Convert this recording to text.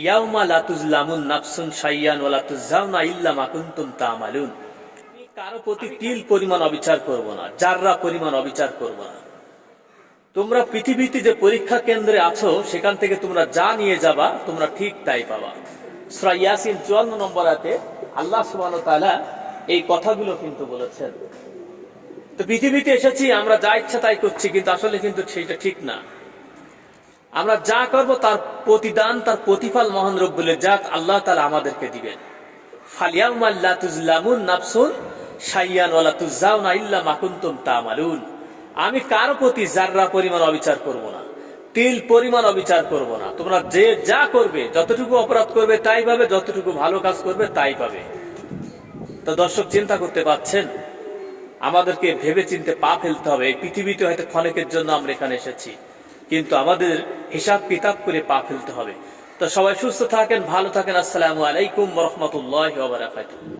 ইয়াউমা লা তুজলামুন নাফসুন শাইয়ান ওয়া লা তুজজাউনা ইল্লা মা কুনতুম তা'মালুন। আমি কারো প্রতি তিল পরিমাণ অবিচার করব না, জাররা পরিমাণ অবিচার করব না। তোমরা পৃথিবীতে যে পরীক্ষা কেন্দ্রে আছো সেখান থেকে তোমরা যা নিয়ে যাবা তোমরা ঠিক তাই পাবা। সূরা ইয়াসিন 54 নম্বর আয়াতে আল্লাহ সুবহানাহু ওয়া তাআলা এই কথাগুলো কিন্তু বলেছেন। তো পৃথিবীতে এসেছি আমরা যা ইচ্ছা তাই করছি, কিন্তু আসলে কিন্তু সেটা ঠিক না। আমরা যা করব তার প্রতিদান, তার প্রতিফল মহান রব্বুল ইজ্জাত আল্লাহ তাআলা আমাদেরকে দিবেন। ফালিয়াউমা লা তুজলামুন নাফসুন শাইয়ান ওয়া লা তুজজাউনা ইল্লা মা কুনতুম তা'মালুন। আমি কারো প্রতি জাররা পরিমাণ অবিচার করব না, তিল পরিমাণ অবিচার করব না। তোমরা যে যা করবে, যতটুকু অপরাধ করবে তাই পাবে, যতটুকু ভালো কাজ করবে তাই পাবে। তো দর্শক, চিন্তা করতে পারছেন, আমাদেরকে ভেবে চিন্তে পা ফেলতে হবে। এই পৃথিবীতে হয়তো ক্ষণিকের জন্য আমরা এখানে এসেছি, কিন্তু আমাদের হিসাব কিতাব করে পা ফেলতে হবে। তো সবাই সুস্থ থাকেন, ভালো থাকেন। আসসালামু আলাইকুম ওয়া রাহমাতুল্লাহি ওয়া বারাকাতুহু।